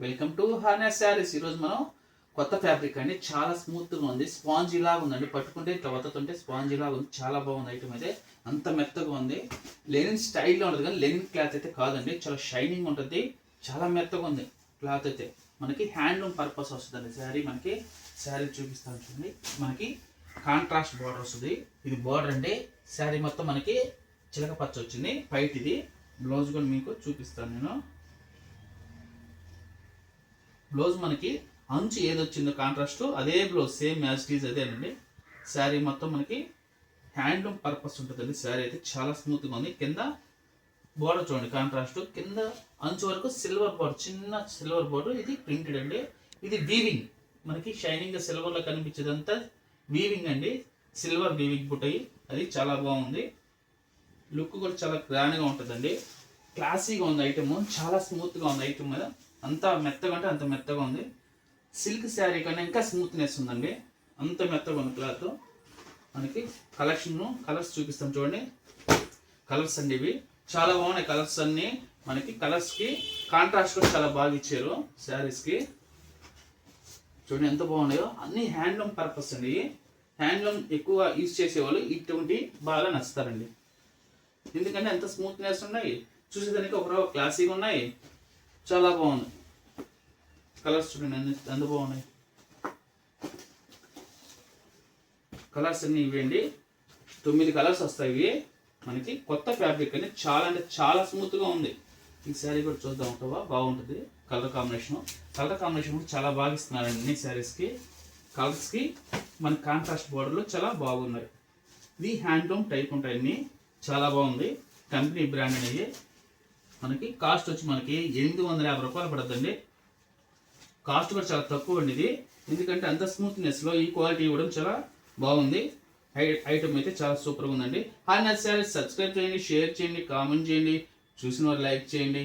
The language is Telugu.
Welcome to harness saris. ఈరోజు మనం కొత్త ఫ్యాబ్రిక్ అండి, చాలా స్మూత్గా ఉంది, స్పాంజీ లాగా ఉందండి. పట్టుకుంటే ఇట్లా వత్తుతుంటే స్పాంజీ లాగా ఉంది, చాలా బాగుంది. ఐటమ్ అయితే అంత మెత్తగా ఉంది. లెనిన్ స్టైల్లో ఉంటుంది కానీ లెనిన్ క్లాత్ అయితే కాదండి, చాలా షైనింగ్ ఉంటుంది, చాలా మెత్తగా ఉంది క్లాత్ అయితే. మనకి హ్యాండ్లూమ్ పర్పస్ వస్తుందండి శారీ. మనకి శారీ చూపిస్తాను చూడండి, మనకి కాంట్రాస్ట్ బార్డర్ వస్తుంది. ఇది బార్డర్ అండి, శారీ మొత్తం మనకి చిలక పచ్చ వచ్చింది. పైట్ ఇది బ్లౌజ్ కూడా మీకు చూపిస్తాను నేను. బ్లౌజ్ మనకి అంచు ఏదొచ్చిందో కాంట్రాస్ట్ అదే blouse, same as it is అదేనండి. శారీ మొత్తం మనకి హ్యాండ్లూమ్ పర్పస్ ఉంటుందండి. శారీ అయితే చాలా స్మూత్గా ఉంది. కింద బోర్డర్ చూడండి, కాంట్రాస్ట్ కింద అంచు వరకు సిల్వర్ బోర్డర్, చిన్న సిల్వర్ బోర్డర్. ఇది ప్రింటెడ్ అండి, ఇది వీవింగ్. మనకి షైనింగ్గా సిల్వర్లో కనిపించేదంతా వీవింగ్ అండి, సిల్వర్ వీవింగ్ బుట్టయి. అది చాలా బాగుంది. లుక్ కూడా చాలా గ్రాండ్గా ఉంటుందండి, క్లాసీగా ఉంది ఐటమ్, చాలా స్మూత్గా ఉంది ఐటమ్ మీద. అంత మెత్తగా అంటే అంత మెత్తగా ఉంది. సిల్క్ శారీ కన్నా ఇంకా స్మూత్నెస్ ఉందండి, అంత మెత్తగా ఉంది క్లాత్. మనకి కలర్స్ చూపిస్తాం చూడండి. కలర్స్ అండి ఇవి చాలా బాగున్నాయి. కలర్స్ అన్నీ మనకి కలర్స్కి కాంట్రాస్ట్ కూడా చాలా బాగా ఇచ్చారు శారీస్కి. చూడండి ఎంత బాగున్నాయో. అన్ని హ్యాండ్లూమ్ పర్పస్ అండి. హ్యాండ్లూమ్ ఎక్కువ యూజ్ చేసేవాళ్ళు ఇటువంటి బాగా నచ్చుతారండి, ఎందుకంటే ఎంత స్మూత్నెస్ ఉన్నాయి, చూసేదానికి ఒక క్లాసీగా ఉన్నాయి, చాలా బాగుంది. కలర్స్ చూడండి ఎంత బాగున్నాయి. కలర్స్ అన్నీ ఇవ్వండి, 9 కలర్స్ వస్తాయి ఇవి. మనకి కొత్త ఫ్యాబ్రిక్ అని చాలా అంటే చాలా స్మూత్గా ఉంది. ఈ శారీ కూడా చూద్దాం, ఉంటావా బాగుంటుంది. కలర్ కాంబినేషన్ కూడా చాలా బాగా ఇస్తున్నారండి అన్ని శారీస్కి. కలర్స్కి మన కాంట్రాస్ట్ బోర్డర్లో చాలా బాగున్నాయి. ఇది హ్యాండ్లూమ్ టైప్ ఉంటాయి అన్నీ, చాలా బాగుంది. కంపెనీ బ్రాండ్ అనేది. మనకి కాస్ట్ వచ్చి మనకి 850 రూపాయలు పడుతుందండి. కాస్ట్ కూడా చాలా తక్కువ అండి ఇది, ఎందుకంటే అంత స్మూత్నెస్లో ఈ క్వాలిటీ ఇవ్వడం చాలా బాగుంది. ఐటమ్ అయితే చాలా సూపర్గా ఉందండి. హార్నెస్ శారీస్ సబ్స్క్రైబ్ చేయండి, షేర్ చేయండి, కామెంట్ చేయండి, చూసిన వారు లైక్ చేయండి.